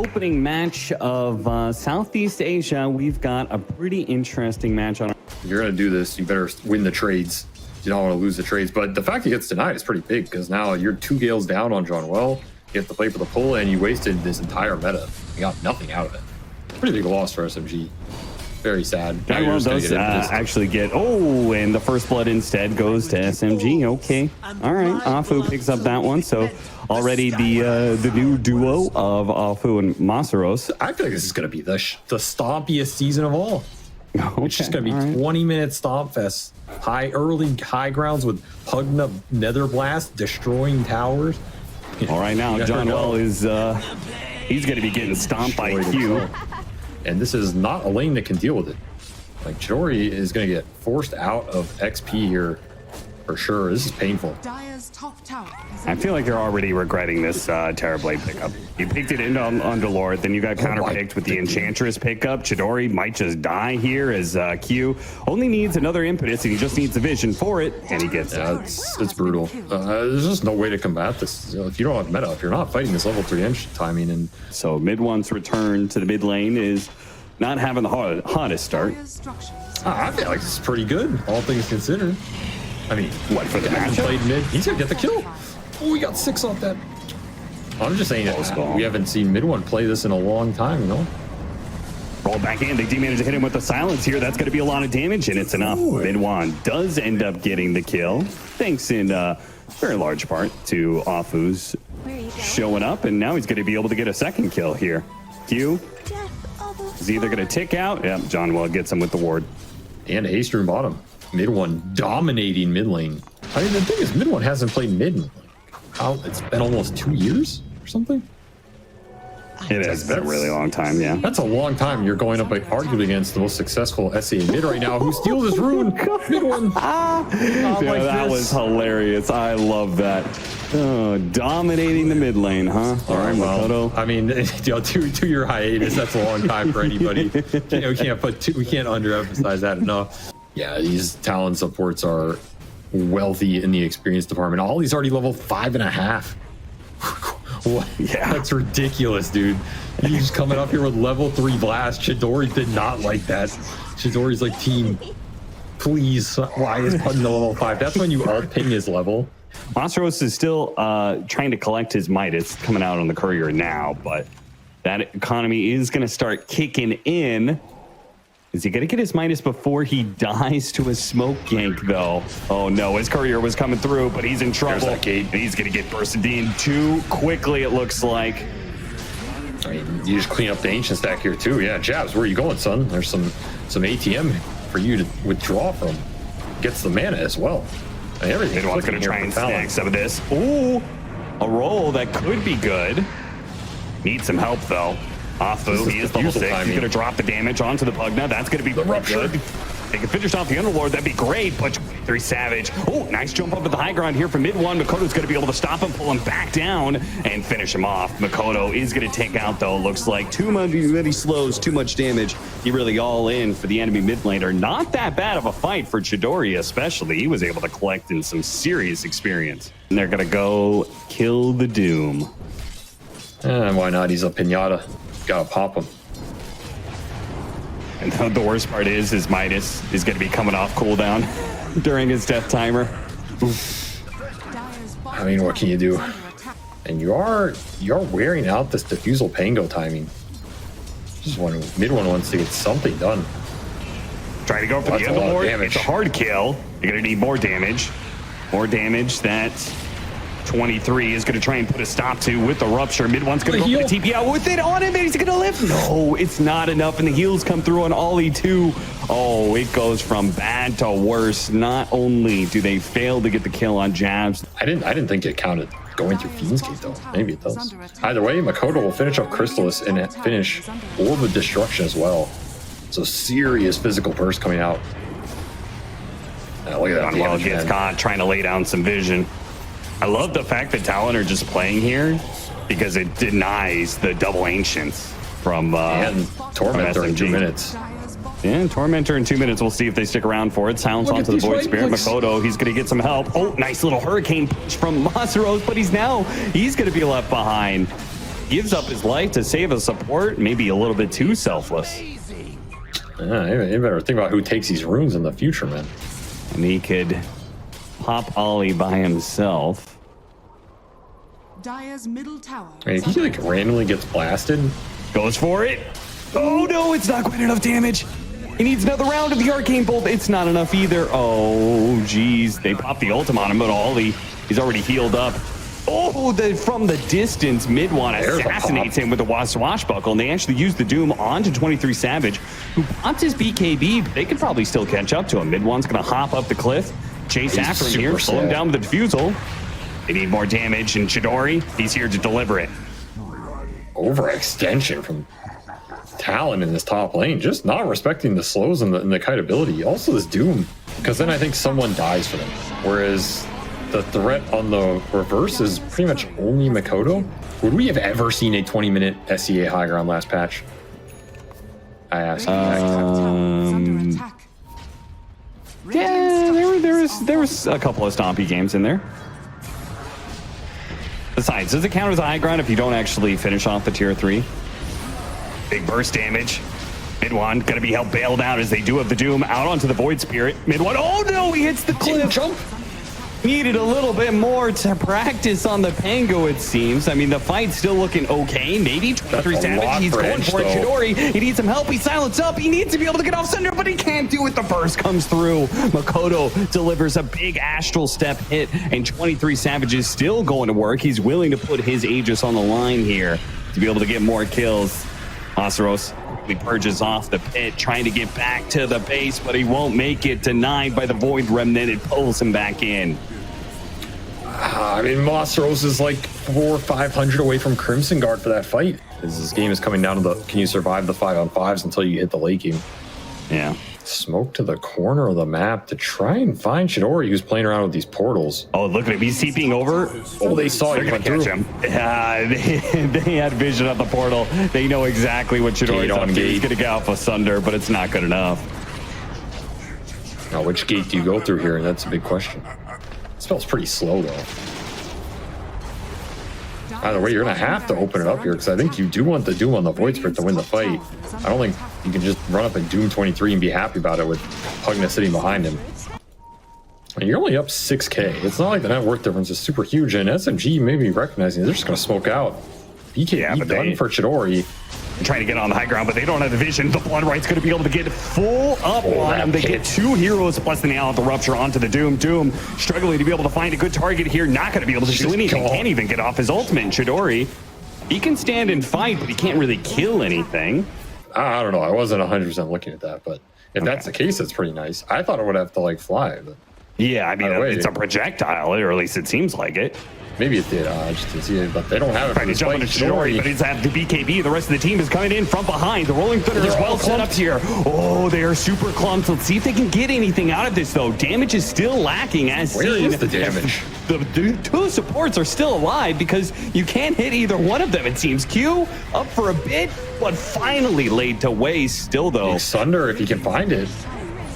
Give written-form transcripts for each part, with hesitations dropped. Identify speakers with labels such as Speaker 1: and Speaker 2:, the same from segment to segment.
Speaker 1: opening match of Southeast Asia. We've got a pretty interesting match on.
Speaker 2: If you're going to do this, you better win the trades. You don't want to lose the trades. But the fact he gets denied is pretty big because now you're 2 gales down on Jaunuel. You have to play for the pull, and you wasted this entire meta. You got nothing out of it. Pretty big loss for SMG. Very sad.
Speaker 1: Jaunuel does actually get... Oh, and the first blood instead goes to SMG. Okay. All right. Afu picks up that one. So already the new duo of Afu and Masaros.
Speaker 2: I feel like this is going to be the stompiest season of all.
Speaker 1: Okay,
Speaker 2: It's just going to be 20-minute stomp fest. Early high grounds with Pugna Nether Blast destroying towers.
Speaker 1: All right, now Jaunuel is he's going to be getting stomped by Q.
Speaker 2: And this is not a lane that can deal with it. Like, Chidori is going to get forced out of XP here for sure. This is painful.
Speaker 1: I feel like you're already regretting this Terrorblade pickup. You picked it into Underlord, then you got counterpicked with the Enchantress pickup. Chidori might just die here as Q only needs another impetus, and he just needs a vision for it, and he gets it.
Speaker 2: It's brutal. There's just no way to combat this. If you don't have meta, if you're not fighting this level 3 inch timing. And
Speaker 1: so MidOne's return to the mid lane is not having the hottest start.
Speaker 2: I feel like this is pretty good, all things considered. I mean,
Speaker 1: what, for the matchup?
Speaker 2: Played mid. He's gonna get the kill. Oh, we got 6 off that. I'm just saying, we haven't seen MidOne play this in a long time, you know?
Speaker 1: Roll back in. They do manage to hit him with the silence here. That's going to be a lot of damage, and it's enough. MidOne does end up getting the kill, thanks in very large part to Afu's showing up, and now he's going to be able to get a second kill here. Q is either going to tick out. Yep, Jaunuel gets him with the ward.
Speaker 2: And Ace room bottom. MidOne dominating mid lane. I mean, the thing is, MidOne hasn't played mid in it's been almost 2 years or something.
Speaker 1: It has been a really long time, yeah.
Speaker 2: That's a long time. You're going up arguably against the most successful SA in mid right now, who steals his rune. MidOne.
Speaker 1: That was hilarious. I love that. Oh, dominating the mid lane, huh?
Speaker 2: All right, Mikoto. I mean, 2-year hiatus. That's a long time for anybody. We can't underemphasize that enough. Yeah, these Talon supports are wealthy in the experience department. All these already level 5.5. What? Yeah, that's ridiculous, dude. He's coming up here with level 3 blast. Chidori did not like that. Chidori's like, team, please, why is Pugna level 5? That's when you all ping his level.
Speaker 1: Masaros is still trying to collect his might. It's coming out on the courier now, but that economy is going to start kicking in. Is he going to get his Midas before he dies to a smoke gank, though? Oh, no. His courier was coming through, but he's in trouble. He's going to get bursted in too quickly, it looks like.
Speaker 2: I mean, you just clean up the ancient stack here, too. Yeah, Jabz, where are you going, son? There's some ATM for you to withdraw from. Gets the mana as well. I mean, everything's
Speaker 1: going to try and snag some of this. Ooh, a roll that could be good. Needs some help, though. Afu, he is level 6. He's going to drop the damage onto the Pugna. That's going to be good. They can finish off the Underlord. That'd be great, but 3 Savage. Oh, nice jump up at the high ground here from MidOne. Mikoto's going to be able to stop him, pull him back down, and finish him off. Mikoto is going to take out, though. Looks like too many slows, too much damage. He really all in for the enemy mid laner. Not that bad of a fight for Chidori, especially. He was able to collect in some serious experience. And they're going to go kill the Doom.
Speaker 2: Why not? He's a pinata. Gotta pop him.
Speaker 1: And the worst part is his Midas is going to be coming off cooldown during his death timer. Oof.
Speaker 2: I mean, what can you do? And you are wearing out this Diffusal Pango timing. Just when MidOne wants to get something done.
Speaker 1: Trying to go for the Underlord. It's a hard kill. You're going to need more damage. More damage that 23 is going to try and put a stop to with the Rupture. MidOne's going to go for the TP out with it on him, and he's going to live. No, it's not enough, and the heals come through on Ollie too. Oh, it goes from bad to worse. Not only do they fail to get the kill on Jabz.
Speaker 2: I didn't think it counted going through Fiend's Gate, though. Maybe it does. Either way, Mikoto will finish up Chrysalis and finish Orb of Destruction as well. So serious physical burst coming out. Look at that.
Speaker 1: Well, gets caught trying to lay down some vision. I love the fact that Talon are just playing here because it denies the double ancients from
Speaker 2: and Tormentor in 2 minutes.
Speaker 1: Yeah, Tormentor in 2 minutes. We'll see if they stick around for it. Silence onto the Void Spirit. Mikoto, he's going to get some help. Oh, nice little hurricane punch from Masaros, but he's going to be left behind. gives up his life to save a support, maybe a little bit too selfless.
Speaker 2: Yeah, you better think about who takes these runes in the future, man.
Speaker 1: And he could pop Ollie by himself.
Speaker 3: Dire's middle tower.
Speaker 2: I mean, if he like randomly gets blasted,
Speaker 1: goes for it. Oh no, it's not quite enough damage. He needs another round of the arcane bolt. It's not enough either. Oh geez, they popped the ultimate on him, but Ollie, he's already healed up. Oh, from the distance, MidOne assassinates him with a swashbuckle, and they actually use the Doom onto 23 Savage, who popped his BKB, but they could probably still catch up to him. MidOne's gonna hop up the cliff, chase after him here, slow him down with the defusal. They need more damage, and Chidori, he's here to deliver it.
Speaker 2: Overextension from Talon in this top lane, just not respecting the slows and the kite ability. Also this Doom, because then I think someone dies for them. Whereas the threat on the reverse is pretty much only Mikoto. Would we have ever seen a 20-minute SEA high ground last patch? I asked.
Speaker 1: Yeah, there was a couple of stompy games in there. Besides, does it count as a high ground if you don't actually finish off the tier 3? Big burst damage. MidOne gonna be helped bailed out as they do have the Doom out onto the Void Spirit. MidOne, oh no, he hits the cliff.
Speaker 2: Jump.
Speaker 1: Needed a little bit more to practice on the Pango, it seems. I mean, the fight's still looking okay. Maybe 23 Savage, he's going for it. Chidori, he needs some help. He's silenced up. He needs to be able to get off center, but he can't do it. The burst comes through. Mikoto delivers a big astral step hit, and 23 Savage is still going to work. He's willing to put his Aegis on the line here to be able to get more kills. Masaros, he purges off the pit, trying to get back to the base, but he won't make it. Denied by the Void Remnant. It pulls him back in.
Speaker 2: I mean, Masaros is like 400 or 500 away from Crimson Guard for that fight. This game is coming down to the, can you survive the 5-on-5s until you hit the late game?
Speaker 1: Yeah.
Speaker 2: Smoke to the corner of the map to try and find Chidori, who's playing around with these portals.
Speaker 1: Oh, look at him. He's TPing over.
Speaker 2: Oh, they saw
Speaker 1: him. They're going to catch him. They had vision of the portal. They know exactly what Chidori's up to. He's going to get off asunder, but it's not good enough.
Speaker 2: Now, which gate do you go through here? That's a big question. It smells pretty slow, though. Either way, you're going to have to open it up here, because I think you do want the Doom on the Void Spirit to win the fight. I don't think you can just run up and Doom 23 and be happy about it with Pugna sitting behind him. And you're only up 6k. It's not like the net worth difference is super huge, and SMG may be recognizing they're just going to smoke out. BKB done for Chidori.
Speaker 1: Trying to get on the high ground, but they don't have the vision. The Blood Right's going to be able to get full up on him. They get 2 heroes plus the nail of the rupture onto the Doom. Doom struggling to be able to find a good target here. Not going to be able to do anything. Can't even get off his ultimate. And Chidori, he can stand and fight, but he can't really kill anything.
Speaker 2: I don't know. I wasn't 100% looking at that, but if that's the case, that's pretty nice. I thought it would have to like fly. But
Speaker 1: yeah, I mean, it's a projectile, or at least it seems like it.
Speaker 2: Maybe it did, just to see it, but they don't have it.
Speaker 1: He's jumping to Chidori, but he's at the BKB. The rest of the team is coming in from behind. The Rolling Thunder is well set up here. Oh, they are super clumped. Let's see if they can get anything out of this, though. Damage is still lacking, as seen.
Speaker 2: Where is the damage?
Speaker 1: The 2 supports are still alive because you can't hit either one of them, it seems. Q up for a bit, but finally laid to waste. Still, though.
Speaker 2: Sunder, if he can find it.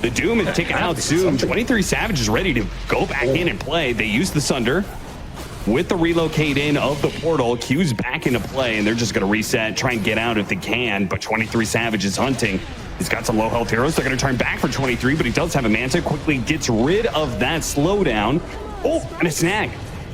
Speaker 1: The Doom is taken out soon. 23 Savage is ready to go back in and play. They use the Sunder. With the relocate in of the portal, Q's back into play, and they're just going to reset, try and get out if they can, but 23 Savage is hunting. He's got some low health heroes. They're going to turn back for 23, but he does have a Manta. Quickly gets rid of that slowdown. Oh, and a snag.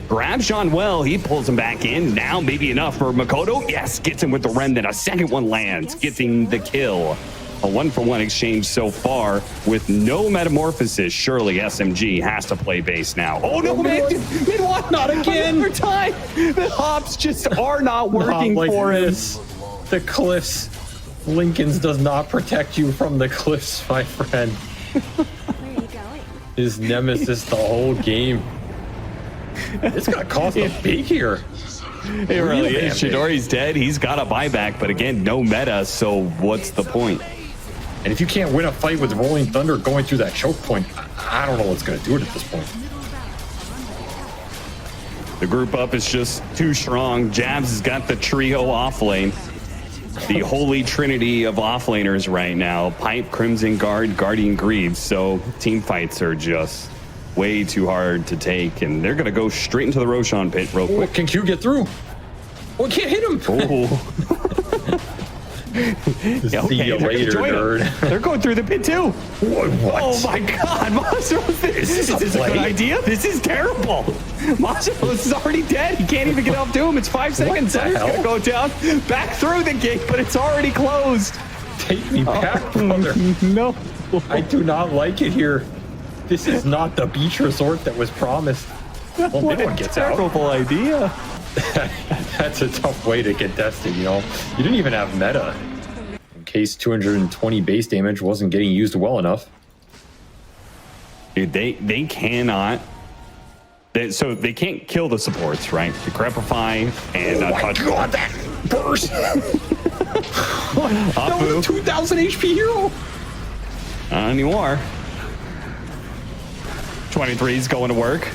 Speaker 1: Grabs Jaunuel. He pulls him back in. Now maybe enough for Mikoto. Yes, gets him with the Remnant. A second one lands, getting the kill. A 1-for-1 exchange so far with no metamorphosis. Surely SMG has to play base now. Oh no, MidOne, not again. Another time. The hops just are not working for us.
Speaker 2: The cliffs. Lincoln's does not protect you from the cliffs, my friend.
Speaker 4: Where are you going?
Speaker 2: His nemesis the whole game. It's gonna cost a big here.
Speaker 1: It really is. Chidori's dead. He's got a buyback, but again, no meta, so what's the point?
Speaker 2: And if you can't win a fight with Rolling Thunder going through that choke point, I don't know what's going to do it at this point.
Speaker 1: The group up is just too strong. Jabz has got the trio off lane. The holy trinity of offlaners right now. Pipe, Crimson Guard, Guardian Greaves. So team fights are just way too hard to take. And they're going to go straight into the Roshan pit real quick.
Speaker 2: Can Q get through? Oh, I can't hit him.
Speaker 1: Yeah,
Speaker 2: See you later, nerd.
Speaker 1: They're going through the pit too.
Speaker 2: What?
Speaker 1: Oh my God, Masaros! Is this a good idea? This is terrible. Masaros is already dead. He can't even get up to him. It's 5 seconds.
Speaker 2: the
Speaker 1: He's
Speaker 2: hell?
Speaker 1: gonna go down, back through the gate, but it's already closed.
Speaker 2: Take me back, brother.
Speaker 1: No,
Speaker 2: I do not like it here. This is not the beach resort that was promised. Well,
Speaker 1: what
Speaker 2: MidOne
Speaker 1: a
Speaker 2: gets out.
Speaker 1: terrible idea.
Speaker 2: That's a tough way to get tested, you know? You didn't even have meta. In case 220 base damage wasn't getting used well enough.
Speaker 1: Dude, they cannot. So they can't kill the supports, right? The Crepify and
Speaker 2: God, that burst! That was a 2,000 HP hero!
Speaker 1: Not anymore. 23 is going to work.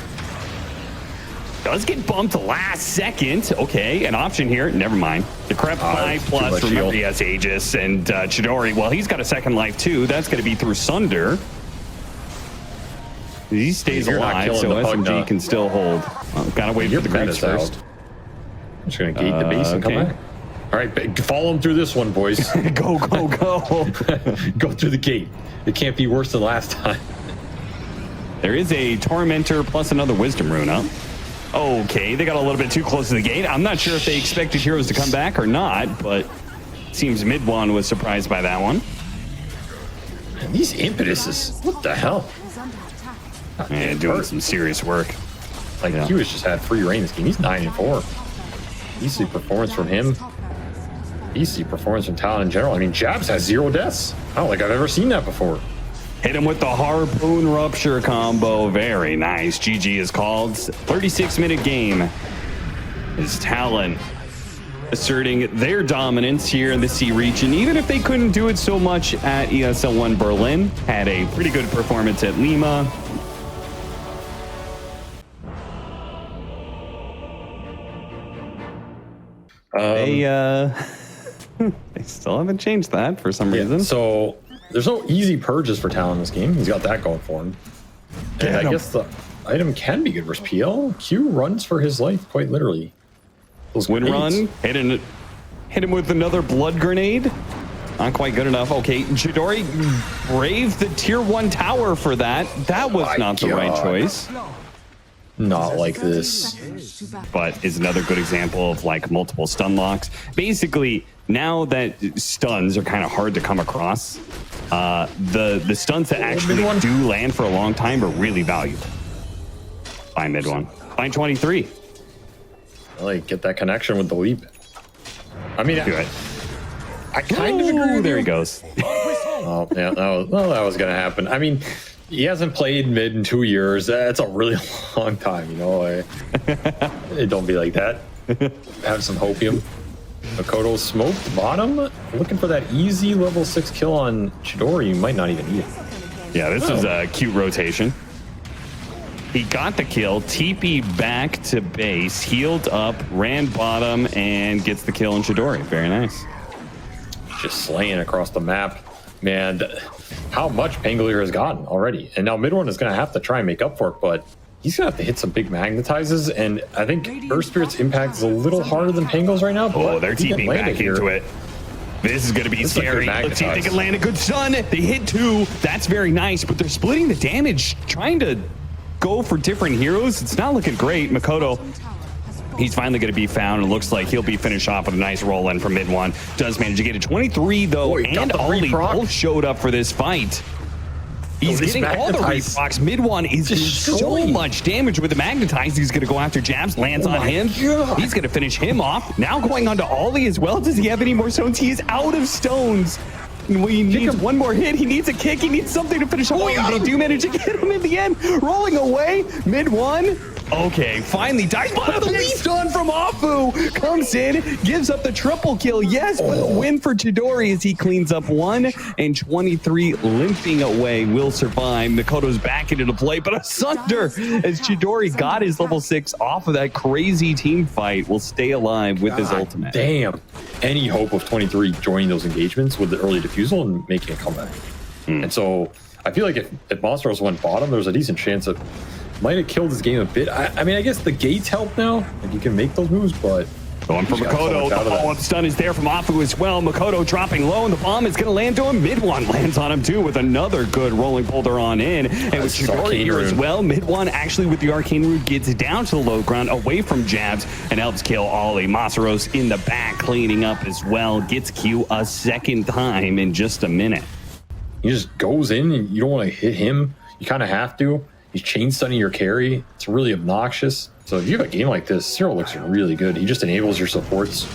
Speaker 1: Does get bumped last second. Okay, an option here. Never mind. The Crepify plus, remember he has Aegis and Chidori. Well, he's got a second life too. That's going to be through Sunder. He stays alive, so SMG can still hold. Gotta wait for the creeps first.
Speaker 2: I'm just going to gate the base and come back. All right, follow him through this one, boys.
Speaker 1: Go, go, go.
Speaker 2: Go through the gate. It can't be worse than last time.
Speaker 1: There is a Tormentor plus another Wisdom rune up. Okay, they got a little bit too close to the gate. I'm not sure if they expected heroes to come back or not, but it seems MidOne was surprised by that one.
Speaker 2: Man, these impetuses, what the hell?
Speaker 1: And doing some serious work.
Speaker 2: Like, he was just had free reign this game. He's 9-4. Easy performance from him. Easy performance from Talon in general. I mean, Jabz has 0 deaths. I don't think I've ever seen that before.
Speaker 1: Hit him with the Harpoon Rupture combo. Very nice. GG is called. 36-minute game is Talon asserting their dominance here in the C region. Even if they couldn't do it so much at ESL 1 Berlin, had a pretty good performance at Lima. They still haven't changed that for some reason.
Speaker 2: So there's no easy purges for Talon in this game. He's got that going for him. And I guess the item can be good versus PL. Q runs for his life, quite literally. Those
Speaker 1: Win
Speaker 2: grenades.
Speaker 1: run, hit him with another blood grenade. Not quite good enough. Okay, Chidori braved the tier 1 tower for that. That was not the right choice.
Speaker 2: Not like this.
Speaker 1: But is another good example of like multiple stun locks. Basically, now that stuns are kind of hard to come across, the stuns that actually do land for a long time are really valuable. By MidOne. By 23.
Speaker 2: I like get that connection with the leap. I mean, I kind of agree.
Speaker 1: There he goes.
Speaker 2: Oh, yeah, that was going to happen. I mean, he hasn't played mid in 2 years. That's a really long time, you know. Don't be like that. Have some hopium. Mikoto smoked bottom. Looking for that easy level 6 kill on Chidori. You might not even need it.
Speaker 1: Yeah, this is a cute rotation. He got the kill, TP back to base, healed up, ran bottom, and gets the kill on Chidori. Very nice.
Speaker 2: Just slaying across the map. Man, how much Pangolier has gotten already. And now MidOne is going to have to try and make up for it, but he's going to have to hit some big magnetizes. And I think Earth Spirit's impact is a little harder than Pango's right now.
Speaker 1: Oh, they're TPing back into it. This is going to be scary. Let's see if they can land a good stun. They hit 2. That's very nice, but they're splitting the damage, trying to go for different heroes. It's not looking great. Mikoto, he's finally going to be found. It looks like he'll be finished off with a nice roll in from MidOne. Does manage to get a 23 though, and Ollie both showed up for this fight. He's getting all the reprocs. MidOne is doing so much damage with the magnetize. He's going to go after Jabz, lands on him. God. He's going to finish him off. Now going on to Ollie as well. Does he have any more stones? He is out of stones. He needs one more hit. He needs a kick. He needs something to finish up. They do manage to get him in the end. Rolling away. MidOne. Okay, finally dies. But the lead stun from Afu comes in, gives up the triple kill. Yes, but the win for Chidori as he cleans up 1 and 23 limping away will survive. Mikoto's back into the play, but Asunder as Chidori got his level 6 off of that crazy team fight will stay alive with his ultimate.
Speaker 2: Damn. Any hope of 23 joining those engagements with the early defusal and making a comeback. And so I feel like if Masaros went bottom, there's a decent chance that might have killed his game a bit. I mean, I guess the gates help now. Like you can make those moves, but
Speaker 1: Going for Mikoto. The follow-up stun is there from Afu as well. Mikoto dropping low, and the bomb is going to land to him. MidOne lands on him too with another good rolling boulder on in. And with Chidori here as well, MidOne actually with the Arcane Rune gets down to the low ground away from Jabz and helps kill Ollie. Masaros in the back cleaning up as well. Gets Q a second time in just a minute.
Speaker 2: He just goes in and you don't want to hit him. You kind of have to. He's chain stunning your carry. It's really obnoxious. So if you have a game like this, Cyril looks really good. He just enables your supports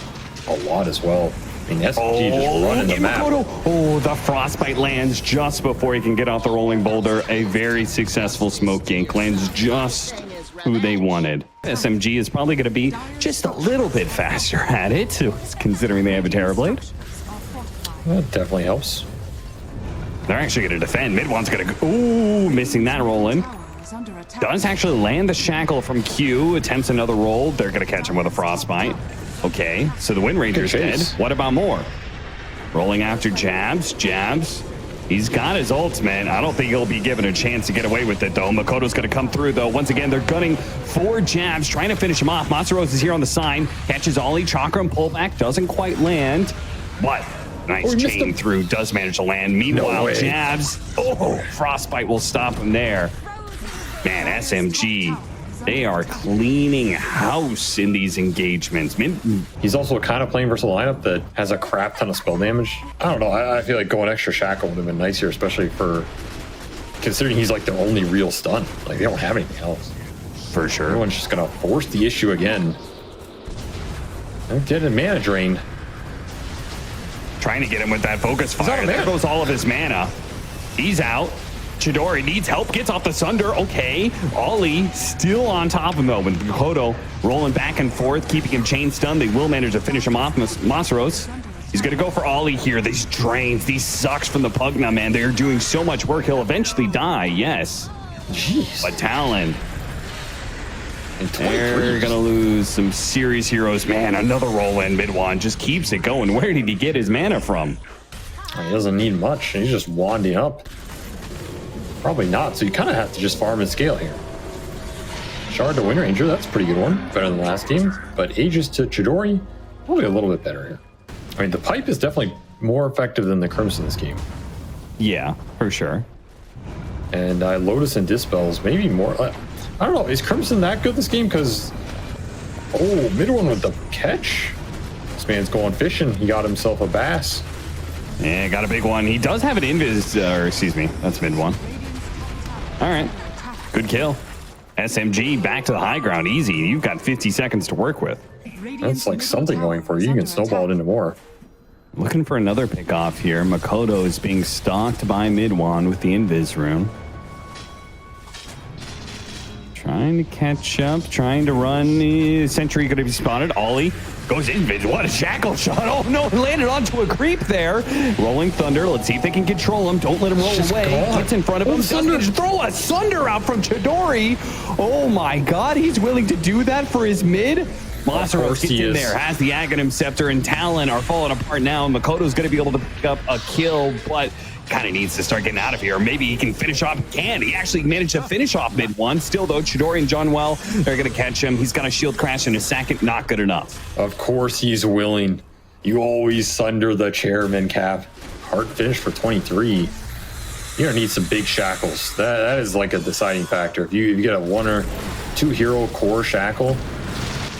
Speaker 2: a lot as well. I mean, SMG just running the map.
Speaker 1: Oh, the frostbite lands just before he can get off the rolling boulder. A very successful smoke gank lands just who they wanted. SMG is probably going to be just a little bit faster at it, considering they have a Terrorblade.
Speaker 2: That definitely helps.
Speaker 1: They're actually going to defend. MidOne's going to go. Ooh, missing that roll in. Does actually land the shackle from Q. Attempts another roll. They're going to catch him with a frostbite. Okay, so the Wind Ranger's dead. What about more? Rolling after Jabz. Jabz. He's got his ultimate. I don't think he'll be given a chance to get away with it, though. Mikoto's going to come through, though. Once again, they're gunning for Jabz, trying to finish him off. Masaros is here on the sign. Catches Ollie. Chakra and pullback. Doesn't quite land. But nice chain through. Does manage to land. Meanwhile, Jabz. Oh, frostbite will stop him there. Man, SMG, they are cleaning house in these engagements.
Speaker 2: He's also kind of playing versus a lineup that has a crap ton of spell damage. I don't know. I feel like going extra shackle would have been nice here, especially for considering he's like their only real stun. Like they don't have anything else.
Speaker 1: For sure.
Speaker 2: Everyone's just going to force the issue again. They're getting mana drain.
Speaker 1: Trying to get him with that focus fire. There goes all of his mana. He's out. Chidori needs help, gets off the Sunder. Okay, Ollie still on top of him though, with Mikoto rolling back and forth, keeping him chain stunned. They will manage to finish him off. Masaros, he's going to go for Ollie here. These drains, these sucks from the Pugna, man. They're doing so much work. He'll eventually die, yes.
Speaker 2: Jeez.
Speaker 1: But Talon, they're going to lose some serious heroes. Man, another roll in. MidOne just keeps it going. Where did he get his mana from?
Speaker 2: He doesn't need much. He's just wanding up. Probably not, so you kind of have to just farm and scale here. Shard to Wind Ranger, that's a pretty good one. Better than the last game. But Aegis to Chidori, probably a little bit better here. I mean, the pipe is definitely more effective than the Crimson this game.
Speaker 1: Yeah, for sure.
Speaker 2: And Lotus and Dispels, maybe more. I don't know, is Crimson that good this game? Because, MidOne with the catch. This man's going fishing. He got himself a bass.
Speaker 1: Yeah, got a big one. He does have an invis, or excuse me, that's MidOne. All right, good kill. SMG back to the high ground, easy. You've got 50 seconds to work with.
Speaker 2: That's like something going for you. You can snowball it into more.
Speaker 1: Looking for another pick off here. Mikoto is being stalked by MidOne with the invis rune. Trying to catch up, trying to run. The sentry going to be spotted. Ollie goes invis. What a shackle shot. Oh no, he landed onto a creep there. Rolling Thunder. Let's see if they can control him. Don't let him roll away. Gets in front of him. Throw a Sunder out from Chidori. Oh my god, he's willing to do that for his mid. Masaros gets in there, has the Aghanim Scepter, and Talon are falling apart now. Mikoto's going to be able to pick up a kill, but kind of needs to start getting out of here. Maybe he can finish off. He actually managed to finish off MidOne. Still, though, Chidori and Jaunuel, they're going to catch him. He's got a shield crash in a second. Not good enough.
Speaker 2: Of course he's willing. You always Sunder the chairman, Cap. Hard finish for 23. You're going to need some big shackles. That is like a deciding factor. If you get a 1 or 2 hero core shackle,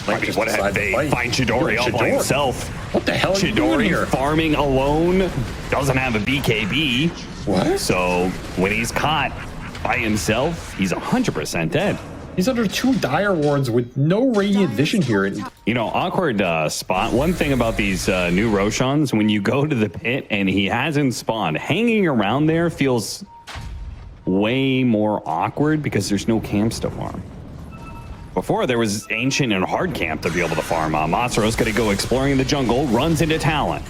Speaker 1: like just what have they find Chidori all by himself?
Speaker 2: What the hell? Chidori
Speaker 1: farming alone, doesn't have a BKB.
Speaker 2: What?
Speaker 1: So when he's caught by himself, he's 100% dead.
Speaker 2: He's under 2 dire wards with no radiant vision here.
Speaker 1: You know, awkward spot. One thing about these new Roshans, when you go to the pit and he hasn't spawned, hanging around there feels way more awkward because there's no camps to farm. Before, there was Ancient and Hard Camp to be able to farm on. Masaros going to go exploring in the jungle, runs into Talon.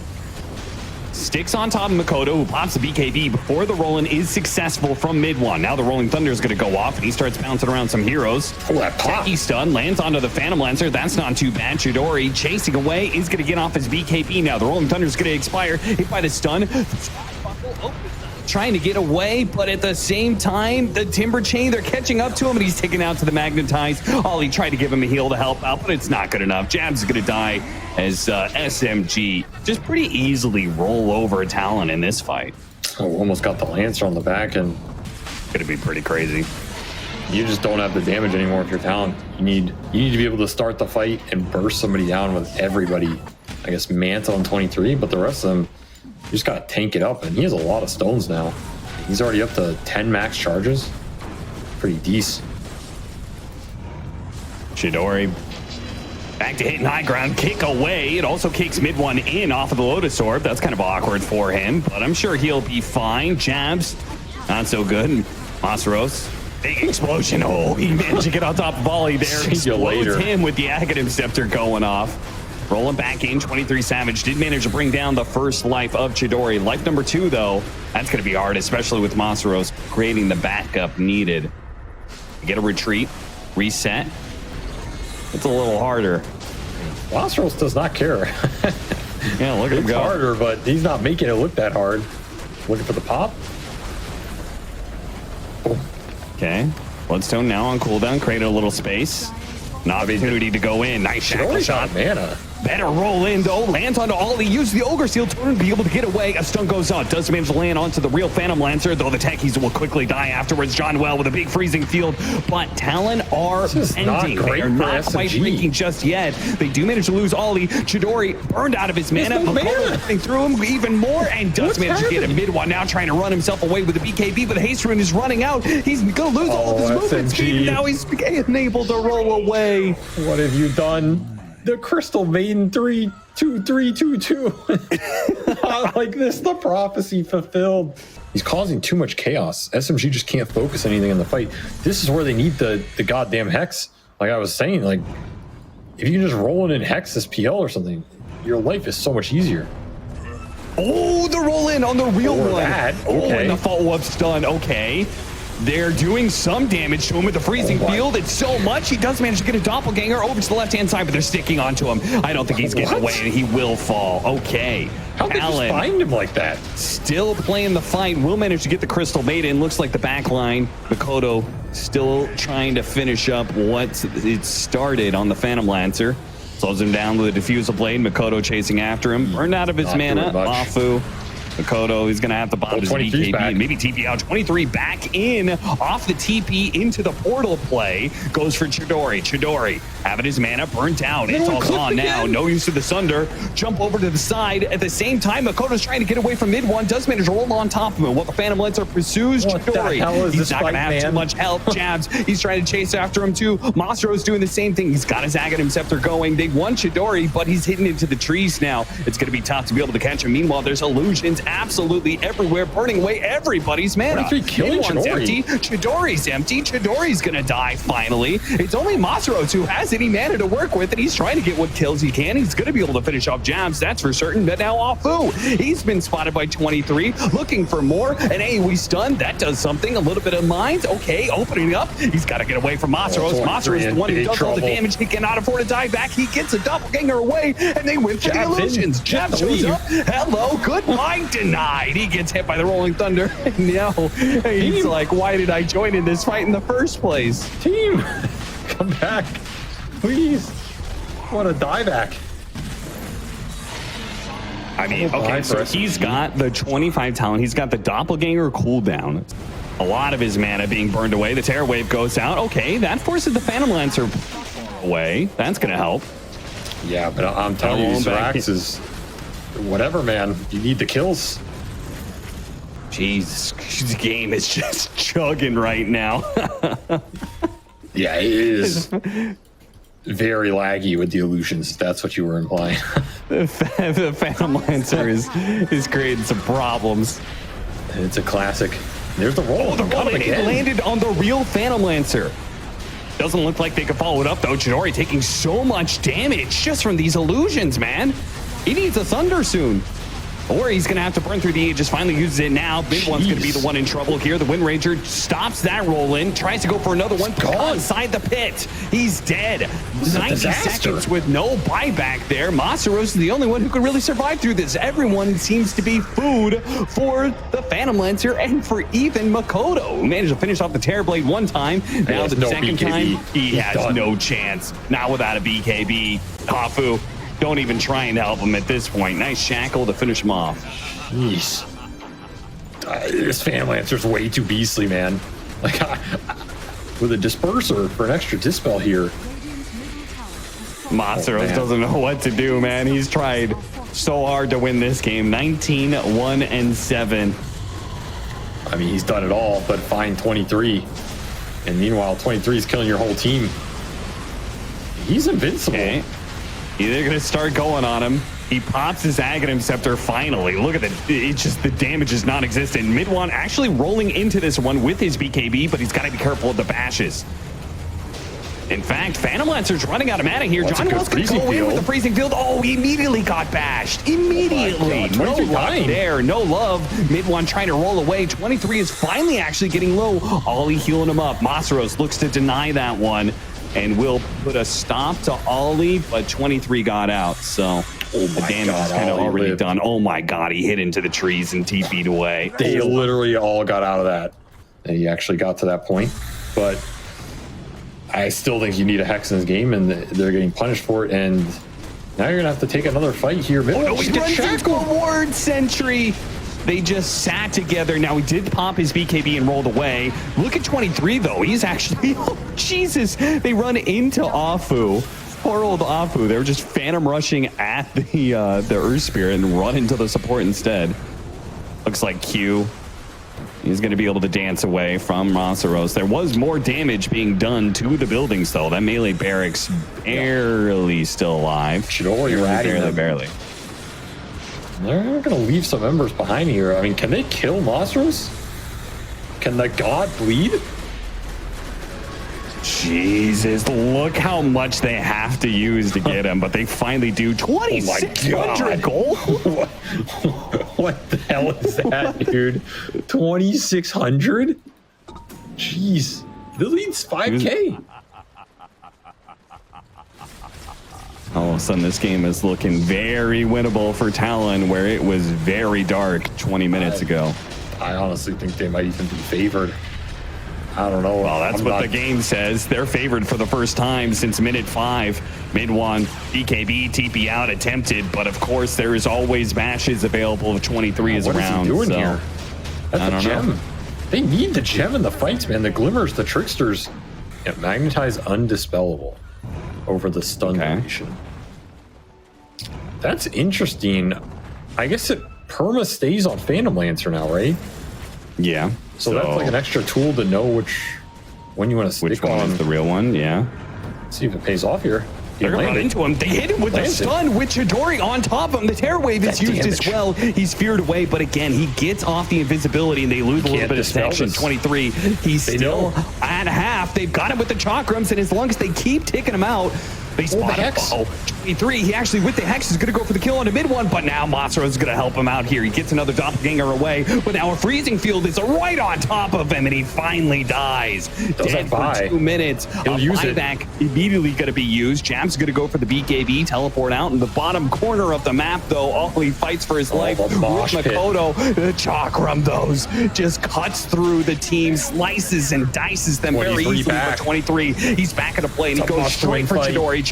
Speaker 1: Sticks on top of Mikoto, who pops the BKB before the roll-in is successful from MidOne. Now the Rolling Thunder is going to go off, and he starts bouncing around some heroes.
Speaker 2: Oh, that pop.
Speaker 1: Techie stun, lands onto the Phantom Lancer. That's not too bad. Chidori chasing away, is going to get off his BKB now. The Rolling Thunder is going to expire. Hit by the stun. trying to get away, but at the same time, the Timber Chain, they're catching up to him, and he's taken out to the Magnetize. Ollie tried to give him a heal to help out, but it's not good enough. Jabz is going to die as SMG just pretty easily roll over Talon in this fight.
Speaker 2: Oh, almost got the Lancer on the back, and
Speaker 1: Going to be pretty crazy.
Speaker 2: you just don't have the damage anymore if you're Talon. You need to be able to start the fight and burst somebody down with everybody. I guess Mantle on 23, but the rest of them, you just gotta tank it up, and he has a lot of stones now. He's already up to 10 max charges. Pretty decent.
Speaker 1: Chidori back to hitting high ground, kick away. It also kicks MidOne in off of the Lotus Orb. That's kind of awkward for him, but I'm sure he'll be fine. Jabz, not so good. Masaros, big explosion. Oh, he managed to get on top of Ollie there.
Speaker 2: See you later.
Speaker 1: Explodes him with the Aghanim Scepter going off. Rolling back in, 23 Savage did manage to bring down the first life of Chidori. Life number 2, though, that's going to be hard, especially with Masaros creating the backup needed. Get a retreat, reset. It's a little harder.
Speaker 2: Masaros does not care.
Speaker 1: Yeah, look at him
Speaker 2: It's
Speaker 1: go.
Speaker 2: harder, but he's not making it look that hard. Looking for the pop.
Speaker 1: Okay, Bloodstone now on cooldown, created a little space. An opportunity to go in. Nice shackle
Speaker 2: Already
Speaker 1: shot.
Speaker 2: got mana.
Speaker 1: Better roll in, though. Lands onto Ollie. Uses the Ogre Seal to be able to get away. A stun goes out. Does manage to land onto the real Phantom Lancer, though the techies will quickly die afterwards. Jaunuel with a big freezing field. But Talon are
Speaker 2: This is not
Speaker 1: ending. They
Speaker 2: great
Speaker 1: are
Speaker 2: for
Speaker 1: not quite
Speaker 2: SMG.
Speaker 1: breaking just yet. They do manage to lose Ollie. Chidori burned out of his mana.
Speaker 2: no mana.
Speaker 1: Mikoto running through him even more, and does
Speaker 2: What's
Speaker 1: manage to get a
Speaker 2: happening?
Speaker 1: MidOne now trying to run himself away with the BKB, but Haste Rune is running out. He's going to lose all of his movement speed, and now he's unable to roll away.
Speaker 2: What have you done? The Crystal Maiden 3-2-3-2-2. Like this, the prophecy fulfilled. He's causing too much chaos. SMG just can't focus anything in the fight. This is where they need the goddamn Hex. Like I was saying, like if you can just roll in and Hex this PL or something, your life is so much easier.
Speaker 1: Oh, the roll in on the real
Speaker 2: Or
Speaker 1: one.
Speaker 2: that,
Speaker 1: Oh,
Speaker 2: okay.
Speaker 1: and the follow-up stun. Okay. They're doing some damage to him with the freezing
Speaker 2: Oh, what?
Speaker 1: field. It's so much. He does manage to get a doppelganger over to the left-hand side, but they're sticking onto him. I don't think he's getting
Speaker 2: What?
Speaker 1: away, and he will fall. Okay.
Speaker 2: How'd they just
Speaker 1: Talon
Speaker 2: find him like that?
Speaker 1: still playing the fight. Will manage to get the Crystal Maiden. Looks like the back line. Mikoto still trying to finish up what it started on the Phantom Lancer. Slows him down with a Diffusal Blade. Mikoto chasing after him. Burned out of his
Speaker 2: Not
Speaker 1: mana.
Speaker 2: doing much.
Speaker 1: Afu. Mikoto, he's going to have to bomb his
Speaker 2: 23's
Speaker 1: BKB.
Speaker 2: back.
Speaker 1: Maybe TP out. 23 back in off the TP into the portal play. Goes for Chidori. Chidori having his mana burnt out. It's all gone now. No use of the Sunder. Jump over to the side. At the same time, Makoto's trying to get away from MidOne. Does manage to roll on top of him. While the Phantom Lancer pursues
Speaker 2: What the
Speaker 1: Chidori.
Speaker 2: hell is
Speaker 1: He's
Speaker 2: this
Speaker 1: not going to
Speaker 2: fight,
Speaker 1: have too
Speaker 2: man?
Speaker 1: much health. Jabz, he's trying to chase after him too. Masaro's doing the same thing. He's got his Aghanim Scepter going. They won Chidori, but he's hitting into the trees now. It's going to be tough to be able to catch him. Meanwhile, there's illusions absolutely everywhere, burning away everybody's mana.
Speaker 2: 23 killing
Speaker 1: MidOne's
Speaker 2: Chidori.
Speaker 1: empty. Chidori's empty. Chidori's going to die finally. It's only Masaros who has any mana to work with, and he's trying to get what kills he can. He's going to be able to finish off Jabz, that's for certain. But now Afu, he's been spotted by 23, looking for more. An AoE stun, that does something. A little bit of mines. Okay, opening up. He's got to get away from Masaros.
Speaker 2: Oh,
Speaker 1: Masaros is the one who
Speaker 2: big
Speaker 1: does all the
Speaker 2: trouble.
Speaker 1: damage. He cannot afford to die back. He gets a doppelganger away, and they win for the
Speaker 2: Jabz in.
Speaker 1: illusions.
Speaker 2: Get
Speaker 1: Jabz
Speaker 2: the
Speaker 1: shows
Speaker 2: lead.
Speaker 1: up. Hello, goodbye, denied. He gets hit by the Rolling Thunder. No, he's like, why did I join in this fight in the first place?
Speaker 2: Team, come back, please. What a dieback.
Speaker 1: I mean,
Speaker 2: Oh,
Speaker 1: okay,
Speaker 2: bye
Speaker 1: so
Speaker 2: for
Speaker 1: he's
Speaker 2: SMG.
Speaker 1: got the 25 talent. He's got the doppelganger cooldown. A lot of his mana being burned away. The Terror Wave goes out. Okay, that forces the Phantom Lancer away. That's going to help.
Speaker 2: Yeah, but I'm telling you,
Speaker 1: Rolling back.
Speaker 2: Zerax is whatever, man. You need the kills.
Speaker 1: Jeez, this game is just chugging right now.
Speaker 2: Yeah, it is very laggy with the illusions. If that's what you were implying.
Speaker 1: The Phantom Lancer is creating some problems.
Speaker 2: It's a classic. There's the roll.
Speaker 1: Oh, the
Speaker 2: Got him
Speaker 1: rolling, it
Speaker 2: again.
Speaker 1: landed on the real Phantom Lancer. Doesn't look like they can follow it up, though. Chidori taking so much damage just from these illusions, man. He needs a Thunder soon. or he's going to have to burn through the Aegis. Finally uses it now. MidOne's going to be the one in trouble here. The Wind Ranger stops that roll in, tries to go for another one. Inside the pit. He's dead. 90 seconds with no buyback there. Masaros is the only one who could really survive through this. Everyone seems to be food for the Phantom Lancer and for even Mikoto, who managed to finish off the Terrorblade one time. Now the second time, he has no chance. Not without a BKB. Hafu, don't even try and help him at this point. Nice shackle to finish him off.
Speaker 2: Jeez. This Phantom Lancer's way too beastly, man. Like, with a disperser for an extra dispel here.
Speaker 1: Masaros doesn't know what to do, man. He's tried so hard to win this game. 19-1-7.
Speaker 2: I mean, he's done it all, but find 23. And meanwhile, 23 is killing your whole team. He's invincible.
Speaker 1: Okay. They're going to start going on him. He pops his Aghanim Scepter finally. Look at it's just the damage is non-existent. MidOne actually rolling into this one with his BKB, but he's got to be careful with the bashes. In fact, Phantom Lancer's running out of mana here. Jaunuel's going to go in with the freezing field. Oh, he immediately got bashed. Immediately. No luck there. No love. MidOne trying to roll away. 23 is finally actually getting low. Ollie healing him up. Masaros looks to deny that one and will put a stop to Ollie, but 23 got out. So the damage is kind of already done. Oh my God, he hit into the trees and TP'd away.
Speaker 2: They literally all got out of that. And he actually got to that point. But I still think you need a Hex in this game, and they're getting punished for it. And now you're going to have to take another fight here.
Speaker 1: Oh, no, he runs into a ward sentry. They just sat together. Now, he did pop his BKB and rolled away. Look at 23, though. He's actually... Oh, Jesus. They run into Afu. Poor old Afu. They were just phantom rushing at the Earth Spirit and run into the support instead. Looks like Q. He's going to be able to dance away from Masaros. There was more damage being done to the buildings, though. That melee barracks barely still alive. Barely.
Speaker 2: They're going to leave some embers behind here. I mean, can they kill Masaros? Can the god bleed?
Speaker 1: Jesus, look how much they have to use to get him, but they finally do. 2,600 gold?
Speaker 2: What the hell is that, dude? 2,600? Jeez. The lead's 5K.
Speaker 1: All of a sudden, this game is looking very winnable for Talon, where it was very dark 20 minutes ago.
Speaker 2: I honestly think they might even be favored. I don't know.
Speaker 1: Well, that's what the game says. They're favored for the first time since minute 5. MidOne, BKB, TP out, attempted, but of course there is always bashes available if 23 is around.
Speaker 2: What is he doing here? That's a gem. They need the gem in the fights, man. The glimmers, the tricksters. Yeah, magnetize undispellable over the stun duration. That's interesting. I guess it perma stays on Phantom Lancer now, right?
Speaker 1: Yeah.
Speaker 2: So that's like an extra tool to know when you want to stick
Speaker 1: which one is the real one. Yeah.
Speaker 2: Let's see if it pays off here.
Speaker 1: They're going to run into him. They hit him with the stun with Chidori on top of him. The Terror Wave is used as well. He's feared away, but again, he gets off the invisibility and they lose a little bit of section. 23, he's still at half. They've got him with the chakrams, and as long as they keep taking him out, they spot him. Oh, 23, he actually with the Hex is going to go for the kill on the MidOne, but now Masaros is going to help him out here. He gets another doppelganger away, but now a freezing field is right on top of him, and he finally dies. Dead for 2 minutes. He'll use it. Buyback immediately going to be used. Jabz is going to go for the BKB, teleport out in the bottom corner of the map, though. Ollie fights for his life with Mikoto. The chakram, those just cuts through the team, slices and dices them very easily. But 23, he's back into play, and he goes straight for Chidori.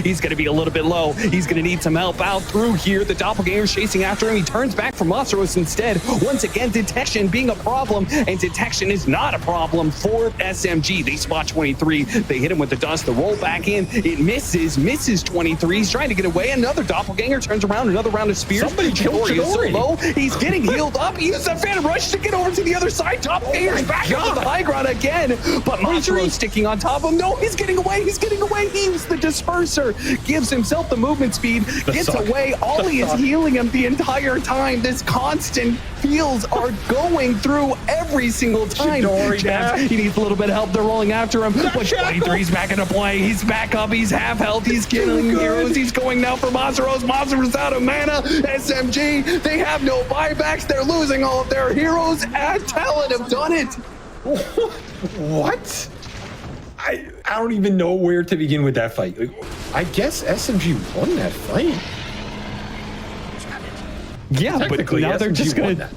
Speaker 1: He's going to be a little bit low. He's going to need some help out through here. The doppelganger's chasing after him. He turns back for Masaros instead. Once again, detection being a problem, and detection is not a problem for SMG. They spot 23. They hit him with the dust. The roll back in. It misses 23. He's trying to get away. Another doppelganger turns around. Another round of spears.
Speaker 2: Somebody killed
Speaker 1: Chidori. Is so low. He's getting healed up. He uses a Phantom Rush to get over to the other side. Doppelganger's back up to the high ground again, but Masaros sticking on top of him. No, he's getting away. He's getting away. He used the disperser, gives himself the movement speed, gets away. Ollie is healing him the entire time. This constant feels are going through every single time. Jabz, he needs a little bit of help. They're rolling after him. But 23's back into play. He's back up. He's half health. He's killing heroes. He's going now for Masaros. Masaros out of mana. SMG, they have no buybacks. They're losing all of their heroes. Talon have done it.
Speaker 2: What? I don't even know where to begin with that fight. I guess SMG won that fight.
Speaker 1: Yeah, but now they're just gonna.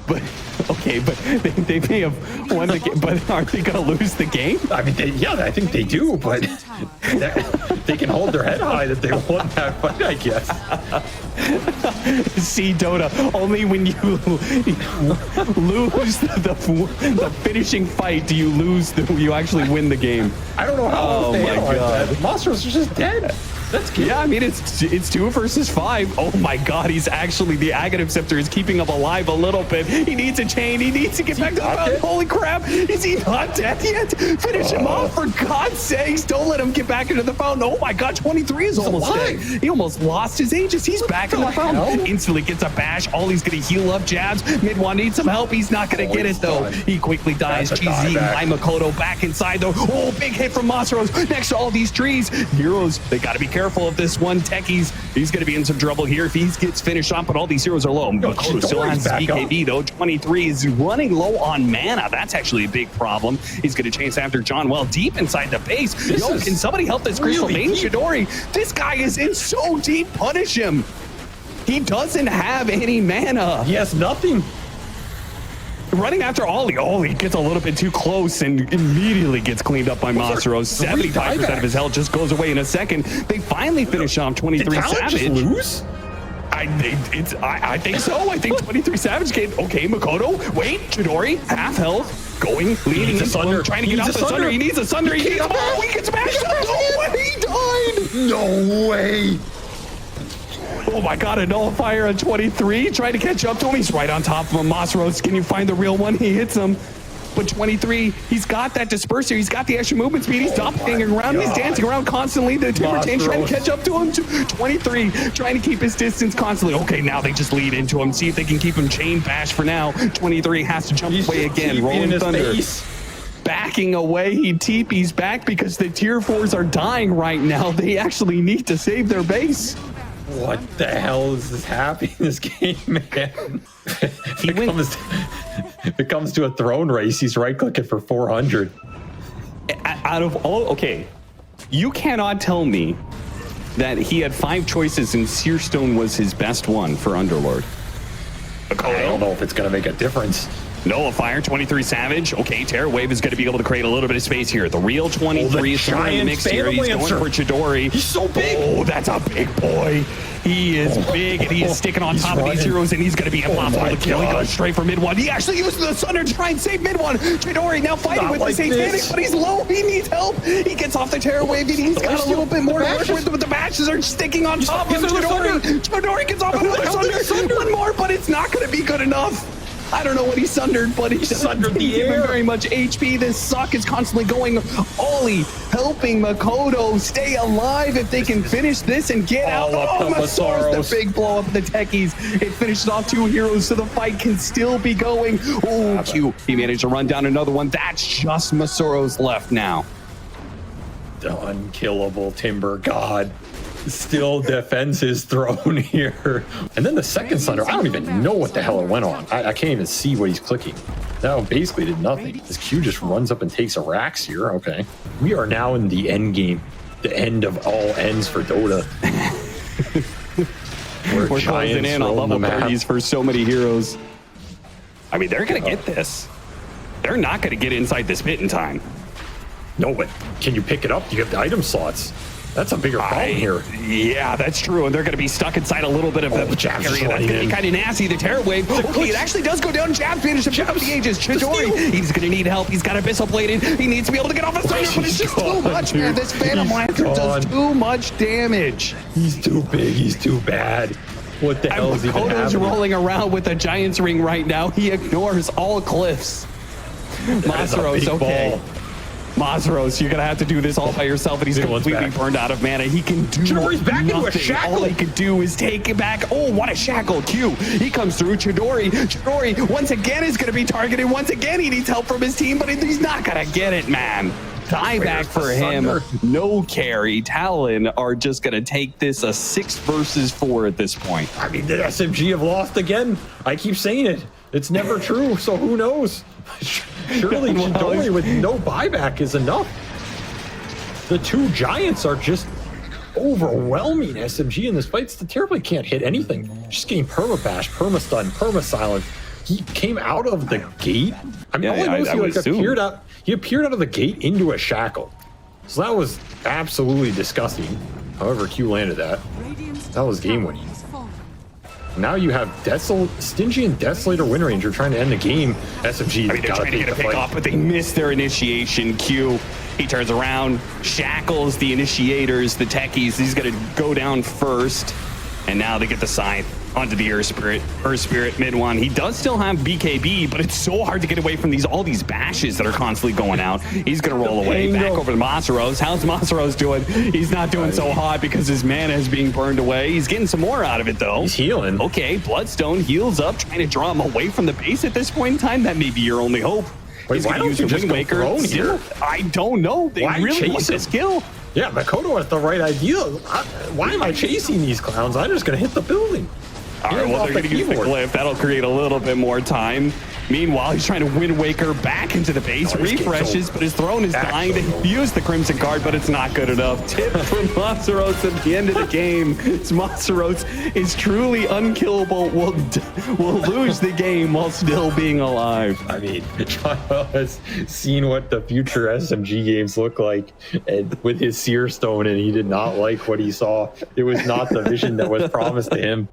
Speaker 1: But okay, but they may have won the game, but aren't they gonna lose the game?
Speaker 2: I mean, I think they do, but they can hold their head high that they won that fight, I guess.
Speaker 1: See, Dota, only when you lose the finishing fight do you lose. You actually win the game.
Speaker 2: I don't know how.
Speaker 1: Oh my god,
Speaker 2: Masaros is just dead. That's good.
Speaker 1: Yeah, I mean it's 2 versus 5. Oh my god, he's actually the Aghanim Scepter is keeping him alive a little bit. He needs a chain. He needs to get back to the mountain. Holy crap! Is he not dead yet? Finish him off for God's sakes! Don't let him get back into the fountain. Oh my god, 23 is almost dead. He almost lost his Aegis. He's back in the fountain. Instantly gets a bash. Ollie's gonna heal up. Jabz. MidOne needs some help. He's not gonna get it though. He quickly dies. GZ by Mikoto back inside though. Oh, big hit from Masaros next to all these trees. Heroes, they gotta be careful of this one. Techies, he's going to be in some trouble here if he gets finished off, but all these heroes are low. Mikoto still has BKB though. 23 is running low on mana. That's actually a big problem. He's going to chase after Jaunuel deep inside the base. Can somebody help this Crystal Main Chidori? This guy is in so deep. Punish him. He doesn't have any mana.
Speaker 2: He has nothing.
Speaker 1: Running after Ollie. Ollie gets a little bit too close and immediately gets cleaned up by Masaros. 75% of his health just goes away in a second. They finally finish off 23 Savage.
Speaker 2: Just lose?
Speaker 1: I think so. I think 23 Savage came. Okay, Mikoto. Wait, Chidori, half health. Going, leading his Sunder. Trying to get off the Sunder. He needs a Sunder. He gets smashed. No way, he died.
Speaker 2: No way.
Speaker 1: Oh my god, a nullifier on 23, trying to catch up to him. He's right on top of him. Masaros, can you find the real one? He hits him. But 23, he's got that disperser. He's got the extra movement speed. He's doppelganging around. He's dancing around constantly. The Timbertain trying to catch up to him. 23 trying to keep his distance constantly. Okay, now they just lead into him. See if they can keep him chain bash for now. 23 has to jump away again. Rolling Thunder. Backing away, he TP's back because the tier 4s are dying right now. They actually need to save their base.
Speaker 2: What the hell is this happening in this game, man? If it comes to a throne race, he's right-clicking for 400.
Speaker 1: Out of all, okay, you cannot tell me that he had 5 choices and Searstone was his best one for Underlord.
Speaker 2: I don't know if it's going to make a difference.
Speaker 1: Nullifier, 23 Savage. Okay, Terror Wave is going to be able to create a little bit of space here. The real 23 is throwing the mix here. He's going for Chidori.
Speaker 2: He's so big.
Speaker 1: Oh, that's a big boy. He is big, and he is sticking on top of these heroes, and he's going to be impossible to kill. He goes straight for MidOne. He actually uses the Sunder to try and save MidOne. Chidori now fighting with the Satanic, but he's low. He needs help. He gets off the Terror Wave, and he's got a little bit more to work with, but the matches are sticking on top of him. Chidori gets off another Sunder. One more, but it's not going to be good enough. I don't know what he sundered, but he sundered the air. Give him very much HP. This suck is constantly going. Ollie helping Mikoto stay alive if they can finish this and get out. Oh, Masaros, the big blow up of the techies. It finishes off 2 heroes, so the fight can still be going. Oh, Q. He managed to run down another one. That's just Masaros left now.
Speaker 2: The unkillable Timber God still defends his throne here. And then the second Sunder, I don't even know what the hell it went on. I can't even see what he's clicking. That basically did nothing. This Q just runs up and takes a Rax here. Okay. We are now in the end game. The end of all ends for Dota.
Speaker 1: We're closing in on level 30s for so many heroes. I mean, they're going to get this. They're not going to get inside this pit in time.
Speaker 2: No, but can you pick it up? You have the item slots. That's a bigger problem here.
Speaker 1: Yeah, that's true. And they're going to be stuck inside a little bit of the Jabz area. That's going to be kind of nasty. The Terror Wave. Okay, it actually does go down. Jabz managed to pick up the Aegis. Chidori, he's going to need help. He's got Abyssal Bladed. He needs to be able to get off the Sunder, but it's just too much, man. This Phantom Lancer does too much damage.
Speaker 2: He's too big. He's too bad. What the hell is even happening?
Speaker 1: Mikoto's rolling around with a Giant's Ring right now. He ignores all cliffs. Masaros, okay. Masaros, you're gonna have to do this all by yourself, and he's completely burned out of mana. He can do
Speaker 2: Chidori's back
Speaker 1: nothing.
Speaker 2: into a shackle.
Speaker 1: All he can do is take it back. Oh, what a shackle! Q. He comes through. Chidori once again is gonna be targeted. Once again, he needs help from his team, but he's not gonna get it, man. Dieback for him. No carry. Talon are just gonna take this a 6 versus 4 at this point.
Speaker 2: I mean, the SMG have lost again. I keep saying it. It's never true, so who knows? Surely Chidori with no buyback is enough. The two giants are just overwhelming SMG in this fight. The terribly can't hit anything. Just getting permabash, permastun, permasilent. He came out of the gate. I mean, all I know is he appeared out of the gate into a shackle. So that was absolutely disgusting. However, Q landed that. That was game winning. Now you have Stingy and Desolator Wind Ranger trying to end the game. SMG,
Speaker 1: they're trying to get a pick off, but they missed their initiation. Q, he turns around, shackles the initiators, the techies. He's going to go down first. And now they get the scythe onto the Earth Spirit MidOne. He does still have BKB, but it's so hard to get away from all these bashes that are constantly going out. He's going to roll away back over to Masaros. How's Masaros doing? He's not doing so hot because his mana is being burned away. He's getting some more out of it, though.
Speaker 2: He's healing.
Speaker 1: Okay, Bloodstone heals up, trying to draw him away from the base at this point in time. That may be your only hope.
Speaker 2: Wait, why don't you just go throne here?
Speaker 1: I don't know. They really want this kill.
Speaker 2: Yeah, Mikoto has the right idea. Why am I chasing these clowns? I'm just going to hit the building.
Speaker 1: All right, well, they're going to use the glyph. That'll create a little bit more time. Meanwhile, he's trying to Wind Waker back into the base, refreshes, but his throne is dying to use the Crimson card, but it's not good enough. Tip from Masaros at the end of the game. Masaros is truly unkillable, will lose the game while still being alive.
Speaker 2: I mean, Jaunuel has seen what the future SMG games look like, and with his Seer Stone, and he did not like what he saw. It was not the vision that was promised to him.